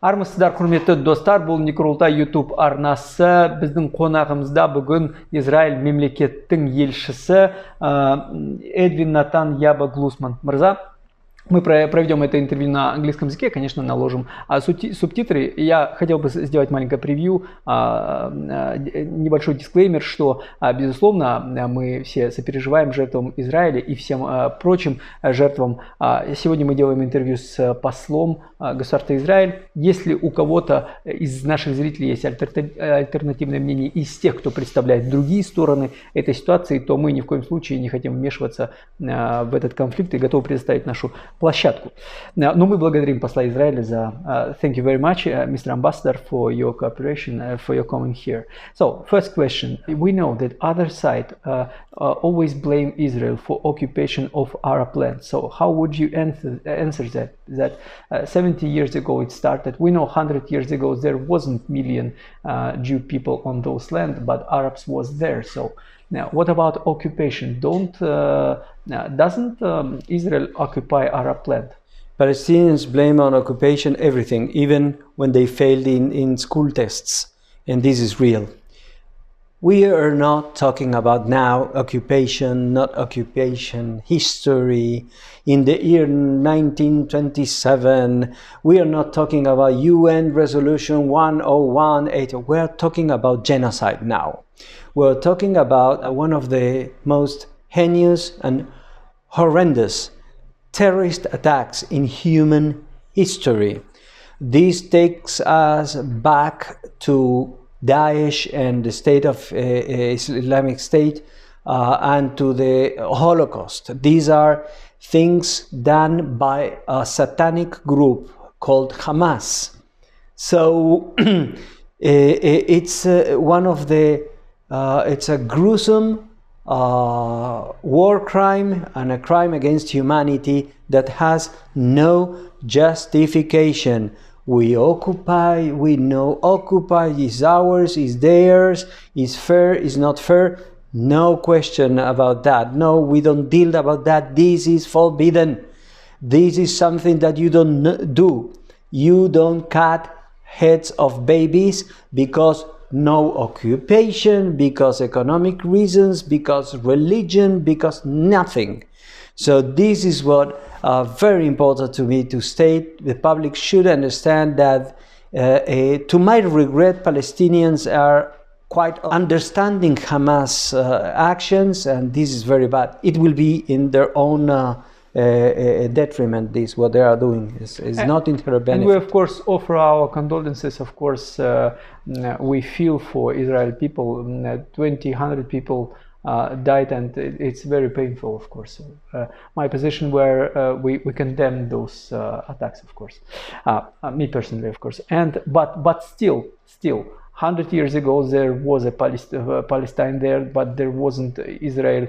Армысыздар, құрметті достар, бұл Nekurultay YouTube арнасы. Біздің қонағымызда бүгін Израиль мемлекеттің елшісі Эдвин Натан Яба Глусман. Мырза, мы проведем это интервью на английском языке, конечно, наложим субтитры. Я хотел бы сделать маленькое превью, небольшой дисклеймер, что, безусловно, мы все сопереживаем жертвам Израиля и всем прочим жертвам. Сегодня мы делаем интервью с послом государства Израиль. Если у кого-то из наших зрителей есть альтернативное мнение из тех, кто представляет другие стороны этой ситуации, то мы ни в коем случае не хотим вмешиваться в этот конфликт и готовы предоставить нашу площадку. Но мы благодарим посла Израиля за thank you very much, Mr. Ambassador, for your cooperation, for your coming here. So, first question. We know that other side always blame Israel for occupation of Arab land. So, how would you answer that 70 years ago it started? We know 100 years ago there wasn't million Jew people on those land, but Arabs was there. So, now, what about occupation? Doesn't Israel occupy Arab land? Palestinians blame on occupation everything, even when they failed in school tests. And this is real. We are not talking about now occupation, not occupation, history. In the year 1927, we are not talking about UN Resolution 1018. We are talking about genocide now. We're talking about one of the most heinous and horrendous terrorist attacks in human history. This takes us back to Daesh and the state of Islamic State and to the Holocaust. These are things done by a satanic group called Hamas. So it's one of the it's a gruesome war crime and a crime against humanity that has no justification. We occupy, we know occupy is ours, is theirs, is fair, is not fair. No question about that. No, we don't deal about that. This is forbidden. This is something that you don't do. You don't cut heads of babies because no occupation, because economic reasons, because religion, because nothing. So this is what very important to me to state. The public should understand that to my regret, Palestinians are quite understanding Hamas actions, and this is very bad. It will be in their own detriment. This what they are doing is not in their benefit. And we of course offer our condolences. Of course, we feel for Israel people. 100 people died, and it's very painful. Of course, my position where we condemn those attacks. Of course, me personally, of course. And but still. 100 years ago there was a Palestine there, but there wasn't Israel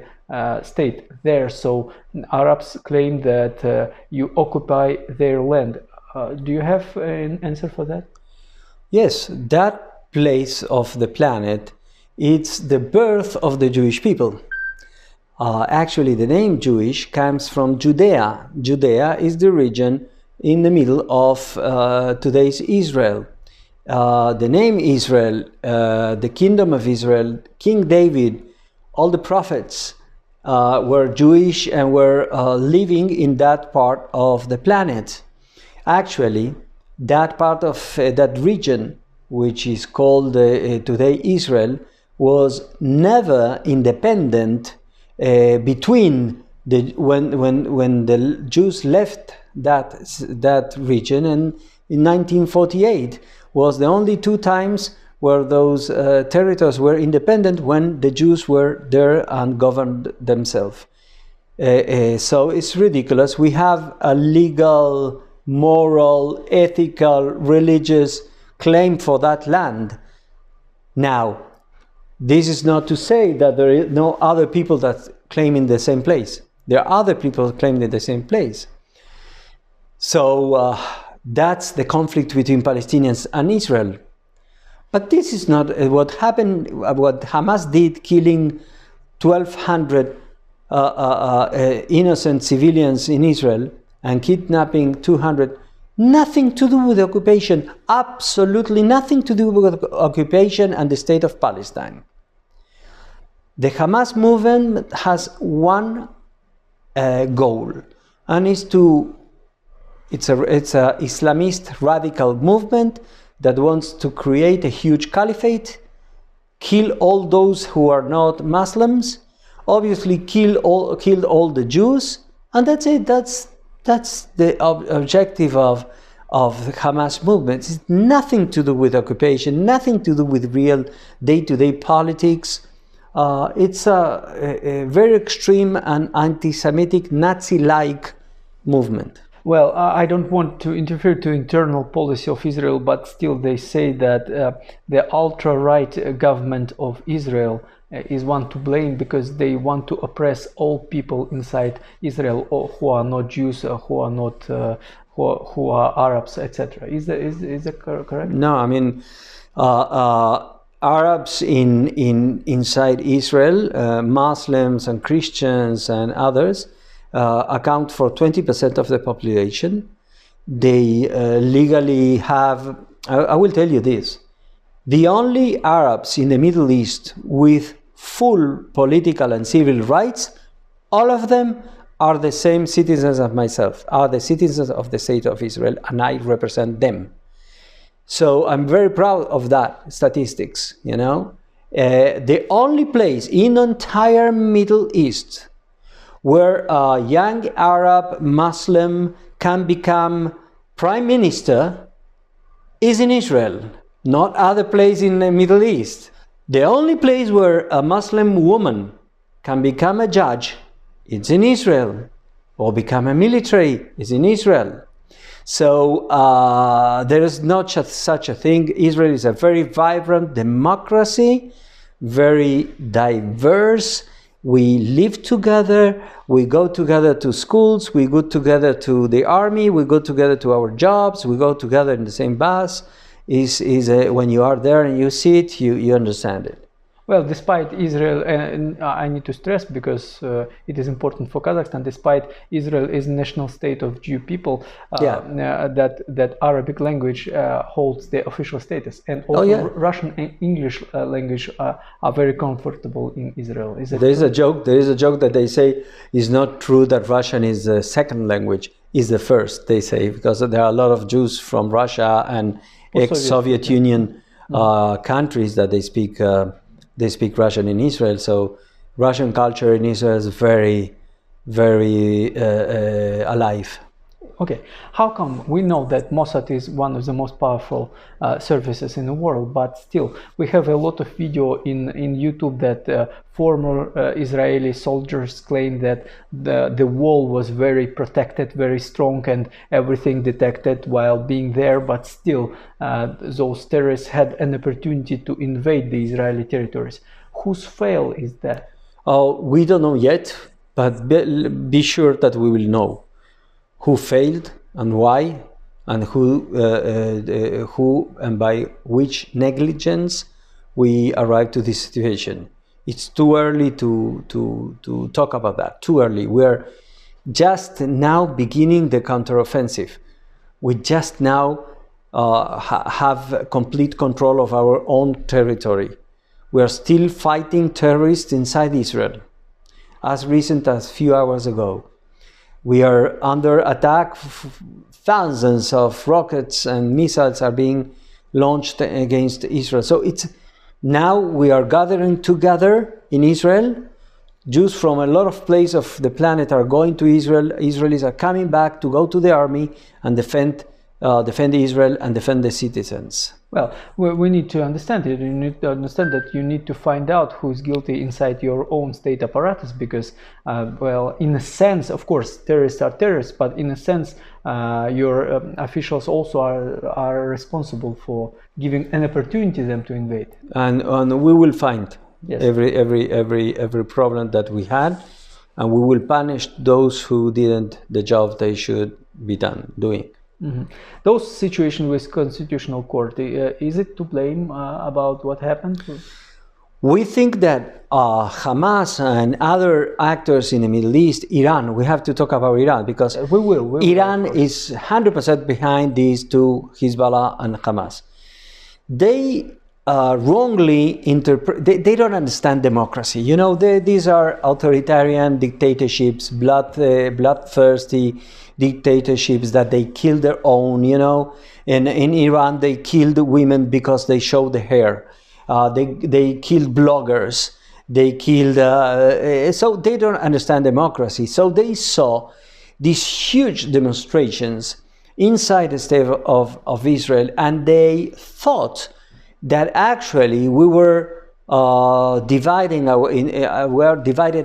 state there. So Arabs claim that you occupy their land. Do you have an answer for that? Yes, that place of the planet, it's the birth of the Jewish people. Actually, the name Jewish comes from Judea. Judea is the region in the middle of today's Israel. The name Israel, the kingdom of Israel, King David, all the prophets were Jewish and were living in that part of the planet. Actually, that part of that region, which is called today Israel, was never independent between when the Jews left that region, and in 1948 was the only two times where those territories were independent, when the Jews were there and governed themselves. So it's ridiculous. We have a legal, moral, ethical, religious claim for that land. Now, this is not to say that there are no other people that claim in the same place. There are other people claiming in the same place. So that's the conflict between Palestinians and Israel. But this is not what happened, what Hamas did, killing 1,200 innocent civilians in Israel and kidnapping 200 Nothing to do with occupation, absolutely nothing to do with occupation and the state of Palestine. The Hamas movement has one goal, and it's a Islamist radical movement that wants to create a huge caliphate, kill all those who are not Muslims, obviously kill all the Jews, and that's it. That's the objective of the Hamas movement. It's nothing to do with occupation, nothing to do with real day-to-day politics. It's a very extreme and anti-Semitic, Nazi-like movement. Well, I don't want to interfere to internal policy of Israel, but still they say that the ultra-right government of Israel is one to blame because they want to oppress all people inside Israel who are not Jews, who are not who are Arabs, etc. Is that correct? No, I mean Arabs inside Israel, Muslims and Christians and others account for 20% of the population. They legally have. I will tell you this. The only Arabs in the Middle East with full political and civil rights, all of them are the same citizens as myself, are the citizens of the state of Israel, and I represent them. So I'm very proud of that statistics, you know. The only place in the entire Middle East where a young Arab Muslim can become prime minister is in Israel, not other place in the Middle East. The only place where a Muslim woman can become a judge is in Israel, or become a military is in Israel. So there is not such a thing. Israel is a very vibrant democracy, very diverse. We live together, we go together to schools, we go together to the army, we go together to our jobs, we go together in the same bus. When you are there and you see it, you understand it. Well, despite Israel, and I need to stress because it is important for Kazakhstan, despite Israel is a national state of Jew people, that Arabic language holds the official status, and also Russian and English language are very comfortable in Israel. There is a joke that they say is not true that Russian is the second language, is the first, they say, because there are a lot of Jews from Russia and ex-Soviet Union countries that they speak Russian in Israel. So Russian culture in Israel is very, very alive. Okay, how come we know that Mossad is one of the most powerful services in the world, but still we have a lot of video in YouTube that former Israeli soldiers claim that the wall was very protected, very strong, and everything detected while being there, but still those terrorists had an opportunity to invade the Israeli territories. Whose fail is that? Oh, we don't know yet, but be sure that we will know who failed and why, and who and by which negligence we arrived to this situation. It's too early to talk about that. Too early. We're just now beginning the counteroffensive. We just now have complete control of our own territory. We are still fighting terrorists inside Israel, as recent as a few hours ago. We are under attack. Thousands of rockets and missiles are being launched against Israel. So now we are gathering together in Israel. Jews from a lot of places of the planet are going to Israel. Israelis are coming back to go to the army and defend Israel and defend the citizens. Well, we need to understand it. You need to understand that you need to find out who is guilty inside your own state apparatus, because, well, in a sense, of course, terrorists are terrorists, but in a sense, your officials also are responsible for giving an opportunity to them to invade. And we will find every problem that we had, and we will punish those who didn't the job they should be doing. Mm-hmm. Those situations with Constitutional Court, is it to blame about what happened? We think that Hamas and other actors in the Middle East, Iran, we have to talk about Iran because We will, Iran is 100% behind these two, Hezbollah and Hamas. They wrongly interpret, they don't understand democracy. You know, these are authoritarian dictatorships, bloodthirsty dictatorships that they kill their own, you know. In Iran, they killed women because they show the hair. They killed bloggers. They killed, so they don't understand democracy. So they saw these huge demonstrations inside the state of Israel, and they thought that actually we were divided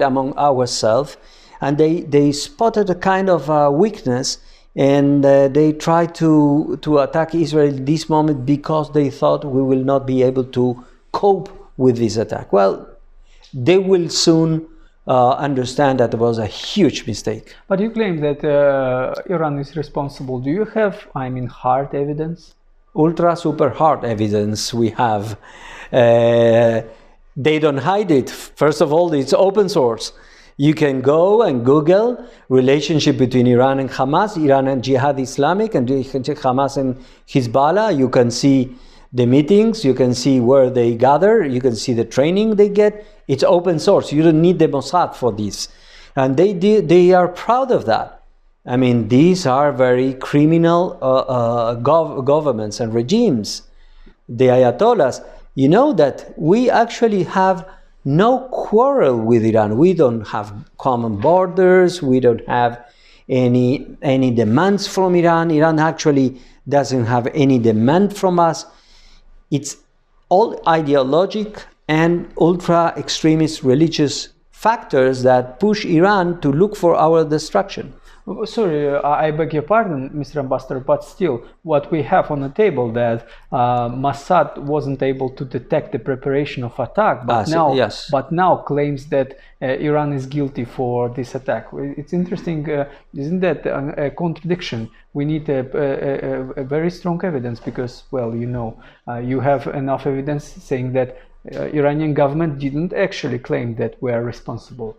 among ourselves, and they spotted a kind of weakness, and they tried to attack Israel this moment because they thought we will not be able to cope with this attack. Well, they will soon understand that it was a huge mistake. But you claim that Iran is responsible. Do you have, hard evidence? Ultra super hard evidence we have. They don't hide it. First of all, it's open source. You can go and Google relationship between Iran and Hamas, Iran and Jihad Islamic, and Hamas and Hezbollah. You can see the meetings, you can see where they gather, you can see the training they get. It's open source. You don't need the Mossad for this. And they are proud of that. I mean, these are very criminal governments and regimes. The Ayatollahs, you know that we actually have no quarrel with Iran. We don't have common borders. We don't have any demands from Iran. Iran actually doesn't have any demand from us. It's all ideologic and ultra-extremist religious factors that push Iran to look for our destruction. Sorry, I beg your pardon, Mr. Ambassador, but still, what we have on the table that Mossad wasn't able to detect the preparation of attack, but now claims that Iran is guilty for this attack. It's interesting, isn't that a contradiction? We need a very strong evidence because, well, you know, you have enough evidence saying that Iranian government didn't actually claim that we are responsible.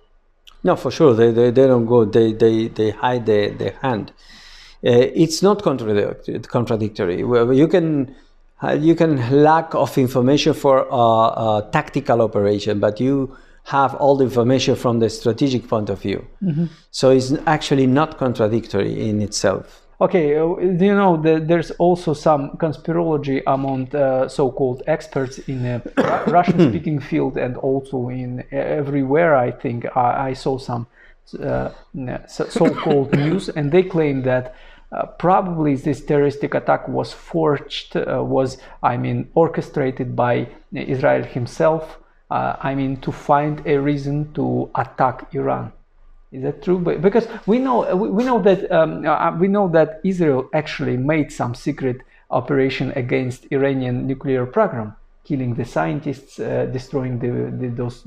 No, for sure, they don't go. They hide their hand. It's not contradictory. You can lack of information for a tactical operation, but you have all the information from the strategic point of view. Mm-hmm. So it's actually not contradictory in itself. Okay, you know, there's also some conspirology among so-called experts in the Russian-speaking field and also in everywhere. I think I saw some so-called news, and they claim that probably this terroristic attack was orchestrated by Israel himself. To find a reason to attack Iran. Is that true? Because we know that Israel actually made some secret operation against Iranian nuclear program, killing the scientists, destroying those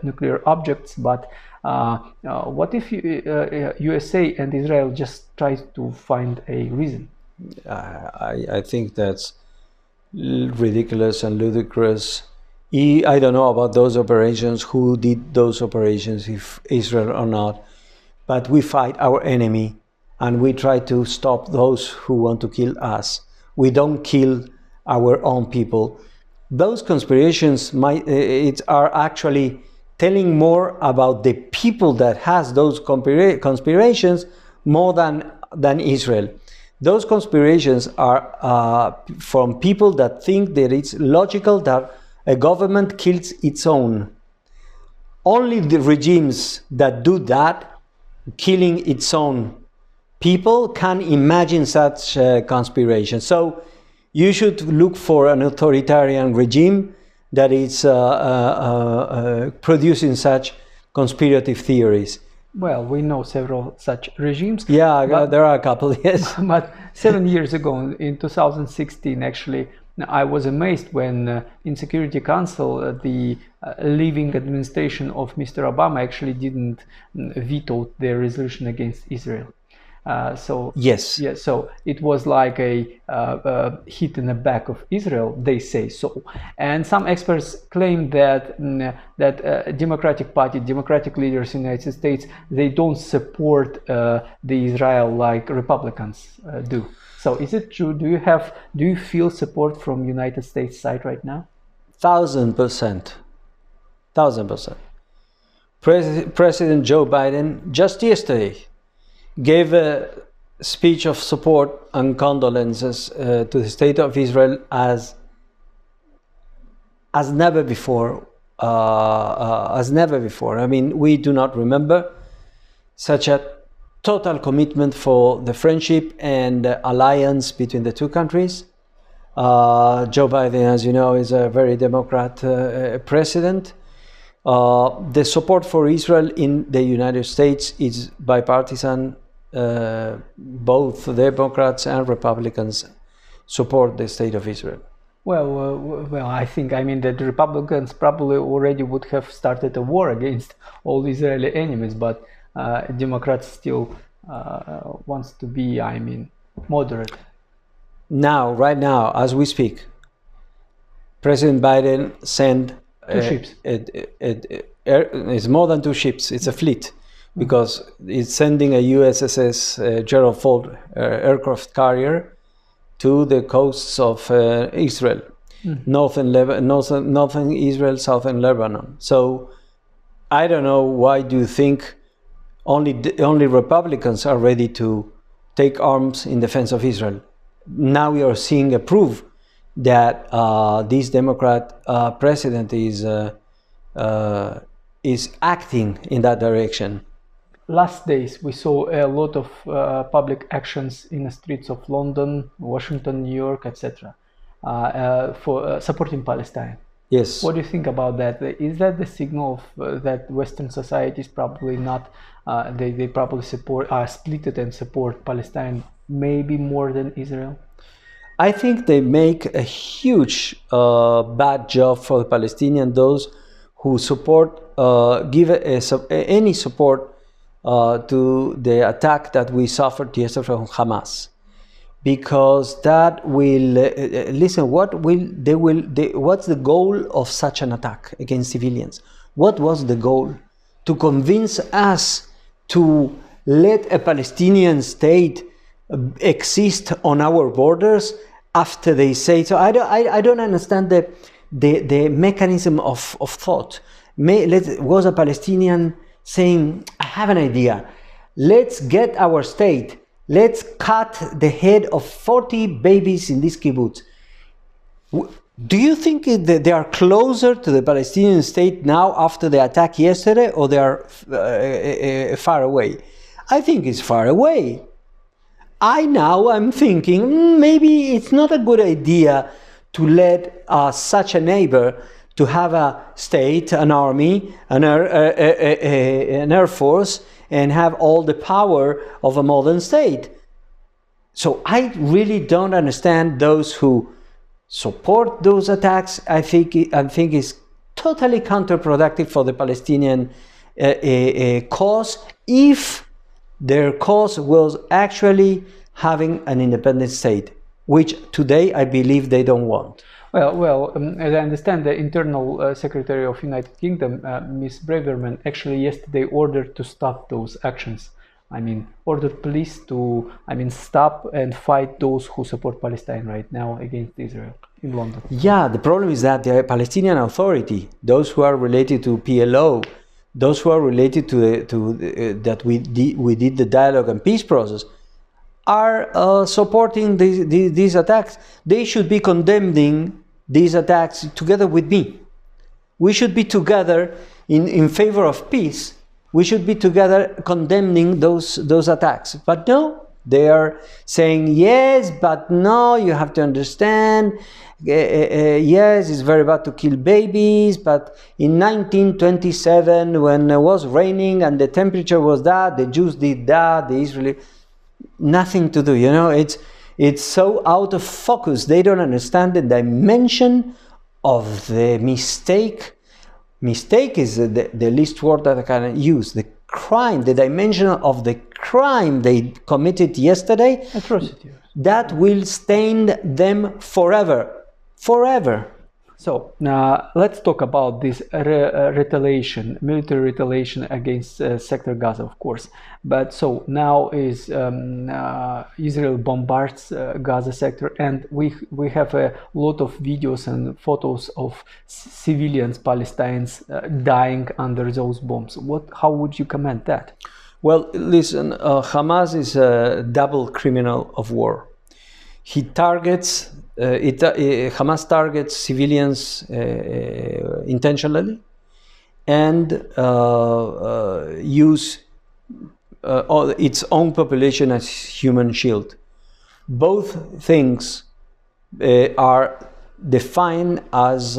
nuclear objects. But what if USA and Israel just tries to find a reason? I think that's ridiculous and ludicrous. I don't know about those operations, who did those operations, if Israel or not, but we fight our enemy and we try to stop those who want to kill us. We don't kill our own people. Those conspirations are actually telling more about the people that has those conspirations more than Israel. Those conspirations are from people that think that it's logical that a government kills its own. Only the regimes that do that, killing its own people, can imagine such conspiration. So you should look for an authoritarian regime that is producing such conspirative theories. Well, we know several such regimes. Yeah, there are a couple, yes. But 7 years ago, in 2016, actually, I was amazed when in Security Council the leaving administration of Mr. Obama actually didn't veto their resolution against Israel. So Yes. yeah, so it was like a hit in the back of Israel, they say so. And some experts claim that Democratic Party, Democratic leaders in the United States, they don't support the Israel like Republicans do. So is it true? Do you feel support from United States side right now? 1,000%. 1,000%. President Joe Biden just yesterday gave a speech of support and condolences to the state of Israel as never before. As never before. I mean, we do not remember such a total commitment for the friendship and alliance between the two countries. Joe Biden, as you know, is a very Democrat president. The support for Israel in the United States is bipartisan. Both Democrats and Republicans support the state of Israel. Well, I think, I mean, that the Republicans probably already would have started a war against all Israeli enemies, but Democrats still wants to be, I mean, moderate. Now, right now, as we speak, President Biden sent 2 ships. It's more than 2 ships. It's a fleet, because it's sending a USS Gerald Ford aircraft carrier to the coasts of Israel, northern Israel, southern Lebanon. So I don't know, why do you think only Republicans are ready to take arms in defense of Israel? Now we are seeing a proof that this Democrat president is acting in that direction. Last days we saw a lot of public actions in the streets of London, Washington, New York, etc. For supporting Palestine. Yes. What do you think about that? Is that the signal of that Western societies probably not, they probably are split and support Palestine maybe more than Israel? I think they make a huge bad job for the Palestinians, those who support, give any support to the attack that we suffered yesterday from Hamas, because that will listen. What's the goal of such an attack against civilians? What was the goal? To convince us to let a Palestinian state exist on our borders after they say so. I don't understand the mechanism of thought. Was a Palestinian saying, I have an idea, let's get our state, let's cut the head of 40 babies in this kibbutz. Do you think that they are closer to the Palestinian state now after the attack yesterday, or they are far away? I think it's far away. I'm thinking maybe it's not a good idea to let such a neighbor to have a state, an army, an air force, and have all the power of a modern state. So I really don't understand those who support those attacks. I think it's totally counterproductive for the Palestinian cause, if their cause was actually having an independent state, which today I believe they don't want. Well, as I understand, the Internal Secretary of United Kingdom, Ms. Braverman, actually yesterday ordered to stop those actions. I mean, ordered police to, stop and fight those who support Palestine right now against Israel in London. Yeah, the problem is that the Palestinian Authority, those who are related to PLO, those who are related to that we did the dialogue and peace process, are supporting these attacks. They should be condemning these attacks together with me. We should be together in favor of peace. We should be together condemning those attacks. But no, they are saying, yes, but no, you have to understand, yes, it's very bad to kill babies, but in 1927, when it was raining and the temperature was that, the Jews did that, the Israeli, nothing to do, you know, it's so out of focus. They don't understand the dimension of the mistake. Mistake is the least word that I can use. The crime, the dimension of the crime they committed yesterday, Atrocity. that will stain them forever. Forever. So let's talk about this retaliation, military retaliation against Sector Gaza, of course. But so now is Israel bombards Gaza sector, and we have a lot of videos and photos of civilians, Palestinians dying under those bombs. How would you comment that? Well, listen, Hamas is a double criminal of war. He targets, Hamas targets civilians intentionally and use its own population as human shield. Both things are defined as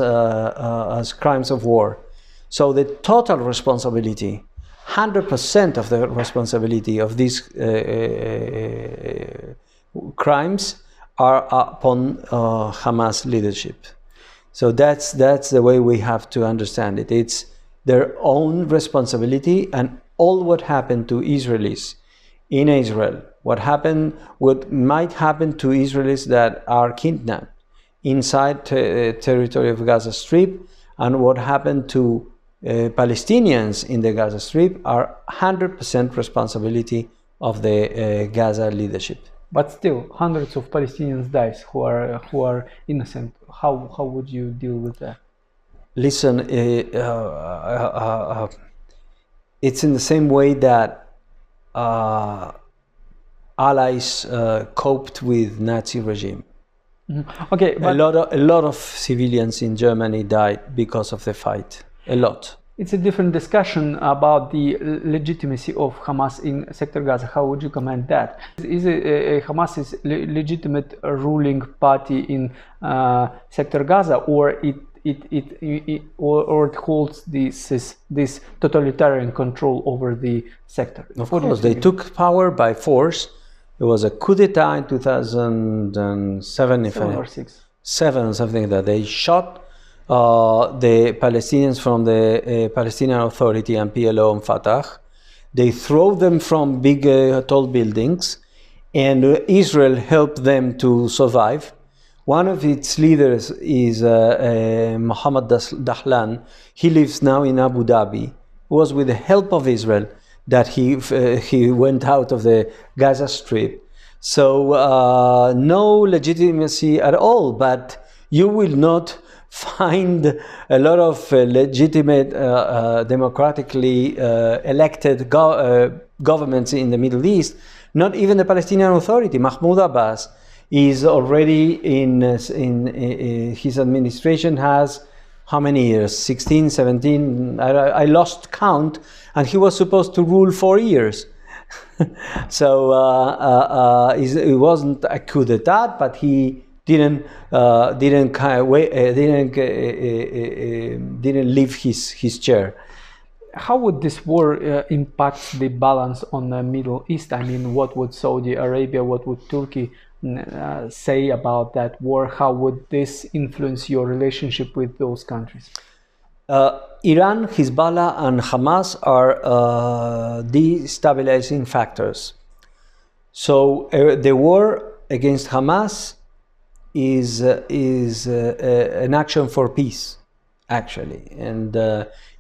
crimes of war. So the total responsibility, 100% of the responsibility of these crimes are upon Hamas leadership. So that's the way we have to understand it. It's their own responsibility, and all what happened to Israelis in Israel, what might happen to Israelis that are kidnapped inside territory of Gaza Strip, and what happened to Palestinians in the Gaza Strip are 100% responsibility of the Gaza leadership. But still, hundreds of Palestinians dies who are innocent. How would you deal with that? Listen, it's in the same way that allies coped with Nazi regime. Mm-hmm. Okay, but a lot of civilians in Germany died because of the fight. A lot. It's a different discussion about the legitimacy of Hamas in Sector Gaza. How would you comment that? Is Hamas is legitimate ruling party in Sector Gaza, or it holds this totalitarian control over the sector? Of course, they took power by force. There was a coup d'etat in 2007, seven or something like that. They shot the Palestinians from the Palestinian Authority and PLO and Fatah. They throw them from big tall buildings, and Israel helped them to survive. One of its leaders is Mohammed Dahlan. He lives now in Abu Dhabi. It was with the help of Israel that he went out of the Gaza Strip. So no legitimacy at all, but you will not find a lot of legitimate, democratically elected governments in the Middle East. Not even the Palestinian Authority. Mahmoud Abbas is already in his administration has how many years? 16, 17? I lost count, and he was supposed to rule 4 years. So it wasn't a coup d'etat, but he didn't leave his chair. How would this war impact the balance on the Middle East? I mean, what would Saudi Arabia, what would Turkey say about that war? How would this influence your relationship with those countries? Iran, Hezbollah, and Hamas are destabilizing factors. So the war against Hamas is an action for peace, actually. And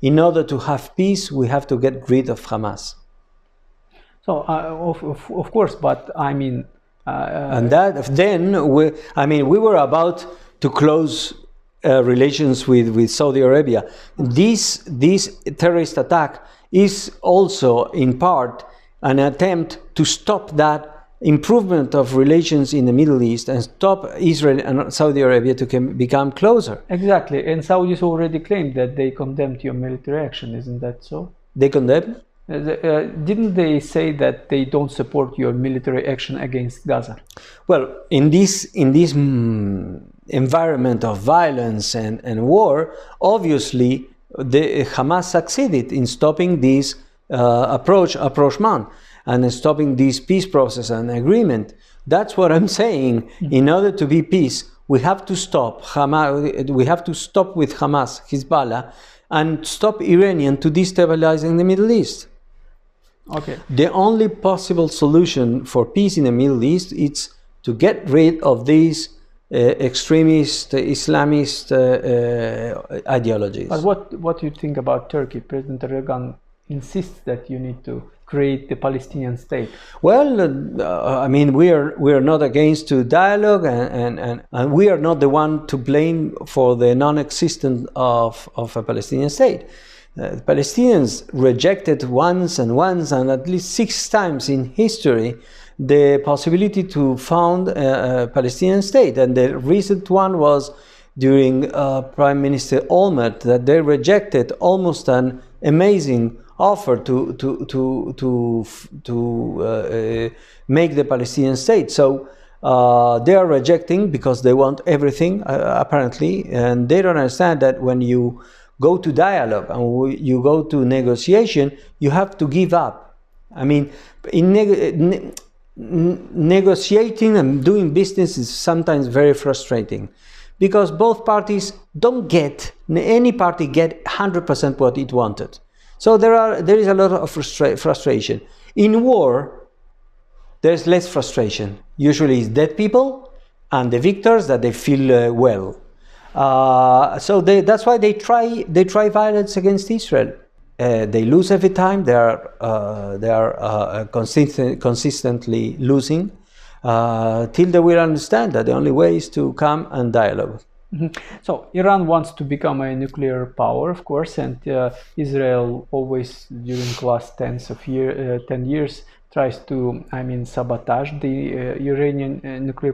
in order to have peace, we have to get rid of Hamas. So, of course, but I mean... and that then, we were about to close relations with Saudi Arabia. This terrorist attack is also, in part, an attempt to stop that improvement of relations in the Middle East and stop Israel and Saudi Arabia to become closer. Exactly, and Saudis already claimed that they condemned your military action, isn't that so? They condemned? Didn't they say that they don't support your military action against Gaza? Well, in this environment of violence and war, obviously the Hamas succeeded in stopping this approachment and stopping this peace process and agreement. That's what I'm saying. In order to be peace, we have to stop Hamas. We have to stop with Hamas, Hezbollah, and stop Iranian to destabilizing the Middle East. Okay. The only possible solution for peace in the Middle East is to get rid of these extremist Islamist ideologies. But what do you think about Turkey? President Erdogan insists that you need to create the Palestinian state. Well, I mean, we are not against to dialogue, and we are not the one to blame for the non-existence of a Palestinian state. Palestinians rejected once and at least 6 times in history the possibility to found a Palestinian state, and the recent one was during Prime Minister Olmert, that they rejected almost an amazing offer to make the Palestinian state. So they are rejecting because they want everything apparently, and they don't understand that when you go to dialogue and you go to negotiation, you have to give up. I mean, in negotiating and doing business is sometimes very frustrating, because both parties don't get, any party get 100% what it wanted. So there is a lot of frustration. In war, there's less frustration. Usually it's dead people and the victors that they feel well. So that's why they try violence against Israel. They lose every time. They are consistently losing till they will understand that the only way is to come and dialogue. Mm-hmm. So Iran wants to become a nuclear power, of course, and Israel always during the last 10 years tries to, sabotage the Iranian nuclear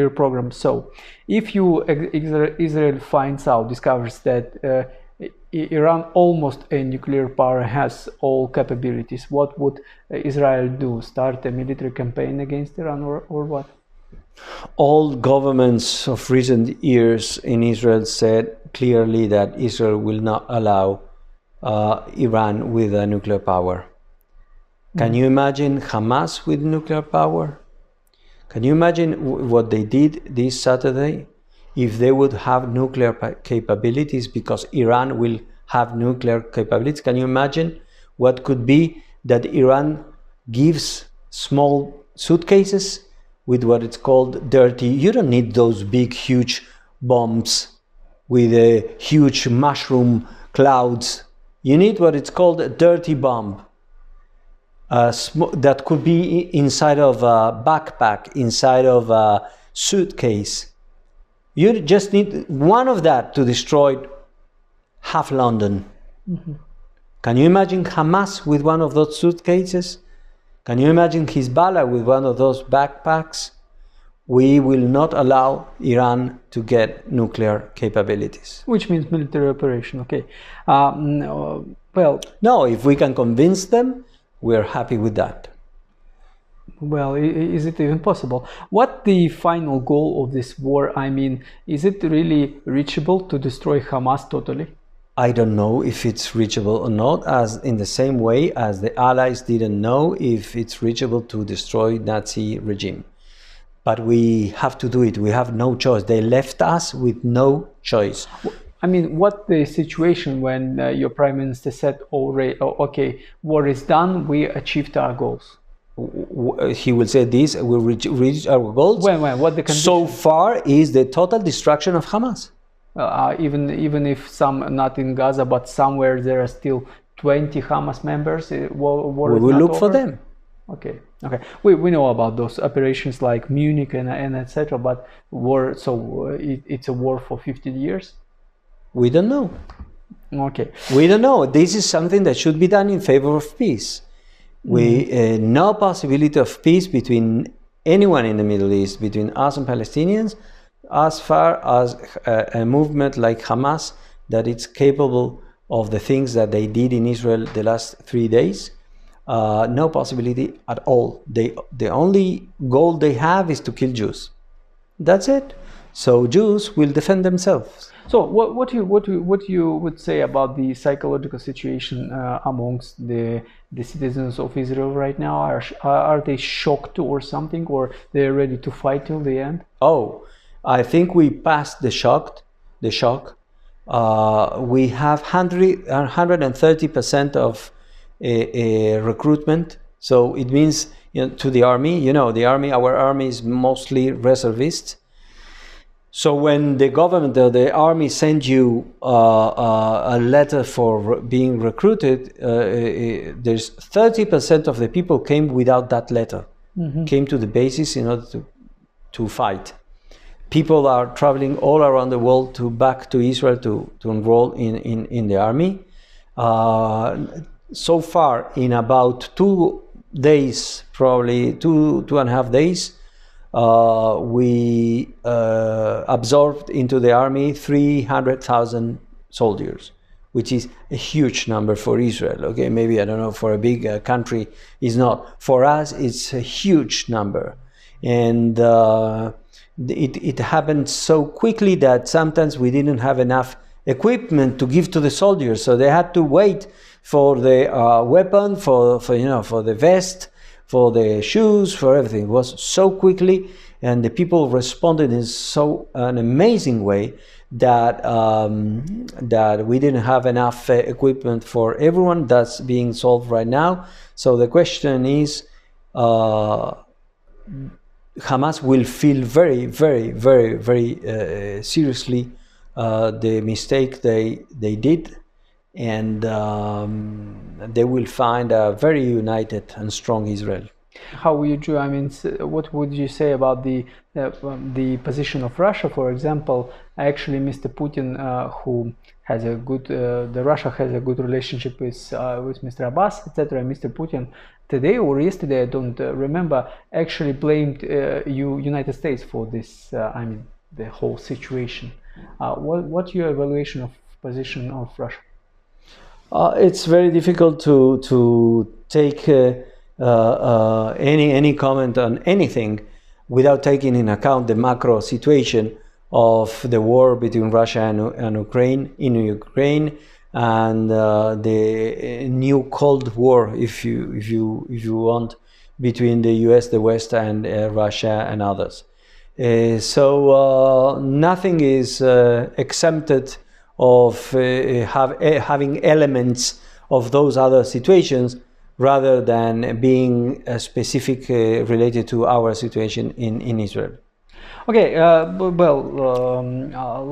program. So if Israel discovers that Iran, almost a nuclear power, has all capabilities, what would Israel do? Start a military campaign against Iran, or what? All governments of recent years in Israel said clearly that Israel will not allow Iran with a nuclear power. Can you imagine Hamas with nuclear power? Can you imagine what they did this Saturday? If they would have nuclear capabilities, because Iran will have nuclear capabilities, can you imagine what could be that Iran gives small suitcases with what it's called dirty? You don't need those big, huge bombs with huge mushroom clouds. You need what it's called a dirty bomb. That could be inside of a backpack, inside of a suitcase. You just need one of that to destroy half London. Mm-hmm. Can you imagine Hamas with one of those suitcases? Can you imagine Hezbollah with one of those backpacks? We will not allow Iran to get nuclear capabilities. Which means military operation, okay. Well, no, if we can convince them, we are happy with that. Well, is it even possible? What the final goal of this war? Is it really reachable to destroy Hamas totally? I don't know if it's reachable or not, as in the same way as the Allies didn't know if it's reachable to destroy Nazi regime. But we have to do it. We have no choice. They left us with no choice. What the situation when your prime minister said, okay, war is done, we achieved our goals? He will say this, we reach our goals. When? What the condition? So far is the total destruction of Hamas. Even if some, not in Gaza, but somewhere there are still 20 Hamas members, war we will look for them. Okay. We know about those operations like Munich and etc. But war, so it's a war for 50 years? We don't know. Okay. We don't know. This is something that should be done in favor of peace. No possibility of peace between anyone in the Middle East, between us and Palestinians, as far as a movement like Hamas, that it's capable of the things that they did in Israel the last 3 days. No possibility at all. The only goal they have is to kill Jews. That's it. So Jews will defend themselves. So what you would say about the psychological situation amongst the citizens of Israel right now? Are they shocked or something, or they're ready to fight till the end? Oh, I think we passed the shock. We have 130% of recruitment. So it means, to the army, our army is mostly reservists. So when the government or the army send you a letter for being recruited, there's 30% of the people came without that letter, came to the bases in order to fight. People are traveling all around the world back to Israel to enroll in the army. So far, in about 2 days, probably two and a half days, we absorbed into the army 300,000 soldiers, which is a huge number for Israel. Okay, maybe, I don't know, for a big country is not. For us, it's a huge number. And it happened so quickly that sometimes we didn't have enough equipment to give to the soldiers, so they had to wait for the weapon, for the vest, for the shoes, for everything. It was so quickly, and the people responded in so an amazing way that that we didn't have enough equipment for everyone. That's being solved right now. So the question is, Hamas will feel very, very, very, very seriously the mistake they did, and they will find a very united and strong Israel. How would you? I mean, what would you say about the position of Russia, for example? Actually, Mr. Putin, who has a good, Russia has a good relationship with Mr. Abbas, etc. Mr. Putin today or yesterday, I don't remember, actually blamed United States for this. I mean, the whole situation. What's your evaluation of position of Russia? It's very difficult to take any comment on anything without taking in account the macro situation of the war between Russia and Ukraine, and the new Cold War, if you want, between the U.S., the West, and Russia and others. So nothing is exempted of having elements of those other situations, rather than being specific related to our situation in Israel. Okay,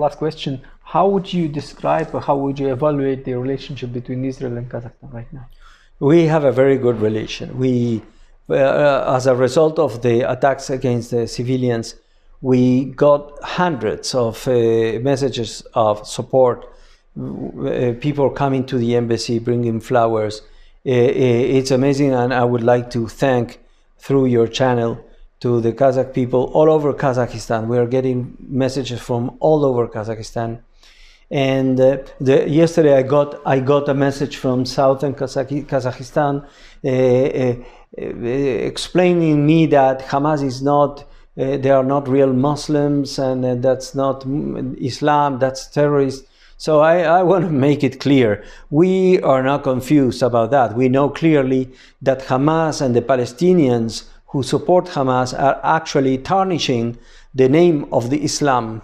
last question. How would you describe, or how would you evaluate the relationship between Israel and Kazakhstan right now? We have a very good relation. We, as a result of the attacks against the civilians, we got hundreds of messages of support, people coming to the embassy, bringing flowers. It's amazing, and I would like to thank, through your channel, to the Kazakh people all over Kazakhstan. We are getting messages from all over Kazakhstan. And yesterday I got a message from southern Kazakhstan explaining me that Hamas is not, they are not real Muslims, and that's not Islam, that's terrorists. So I want to make it clear, we are not confused about that. We know clearly that Hamas and the Palestinians who support Hamas are actually tarnishing the name of the Islam,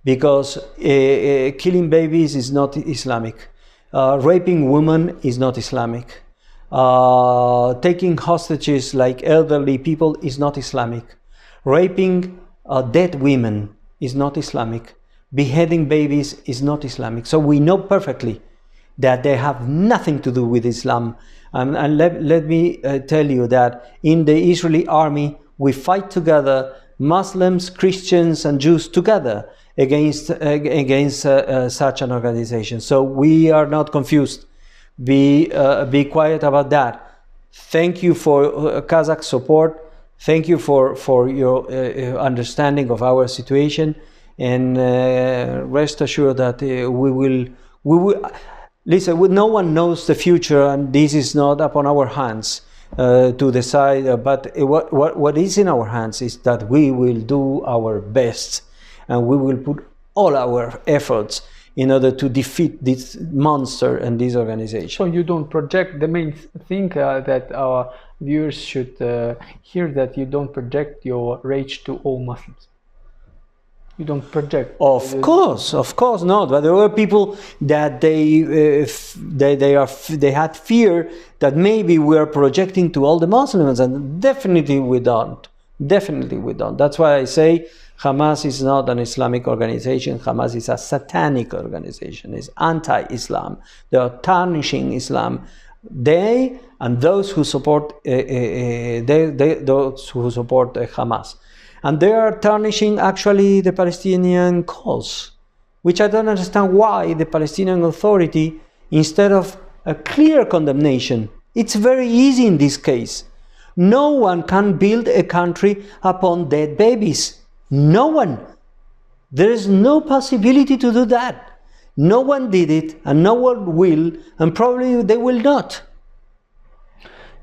because killing babies is not Islamic, raping women is not Islamic, taking hostages like elderly people is not Islamic, raping dead women is not Islamic, beheading babies is not Islamic. So we know perfectly that they have nothing to do with Islam. And let me tell you that in the Israeli army, we fight together, Muslims, Christians, and Jews together against such an organization. So we are not confused. Be quiet about that. Thank you for Kazakh support. Thank you for your understanding of our situation. And rest assured that we will. Listen, no one knows the future, and this is not upon our hands to decide. But what is in our hands is that we will do our best, and we will put all our efforts in order to defeat this monster and this organization. So you don't project, the main thing that our viewers should hear, that you don't project your rage to all Muslims. You don't project. Of course not. But there were people that they had fear that maybe we are projecting to all the Muslims, and definitely we don't. Definitely we don't. That's why I say Hamas is not an Islamic organization. Hamas is a satanic organization. It's anti-Islam. They are tarnishing Islam. They and those who support Hamas. And they are tarnishing actually the Palestinian cause, which I don't understand why the Palestinian Authority, instead of a clear condemnation, it's very easy in this case. No one can build a country upon dead babies. No one. There is no possibility to do that. No one did it, and no one will, and probably they will not.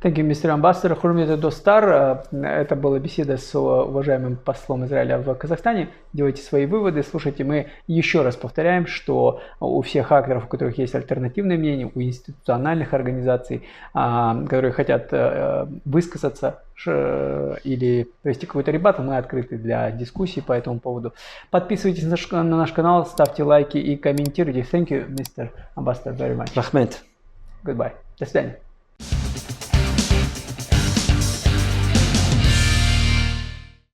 Thank you, Mr. Ambassador. Хурмет Достар. Это была беседа с уважаемым послом Израиля в Казахстане. Делайте свои выводы, слушайте. Мы еще раз повторяем, что у всех акторов, у которых есть альтернативное мнение, у институциональных организаций, которые хотят высказаться или провести какой-то дебат, мы открыты для дискуссий по этому поводу. Подписывайтесь на наш канал, ставьте лайки и комментируйте. Thank you, Mr. Ambassador, very much. Rahmet. Goodbye. До свидания.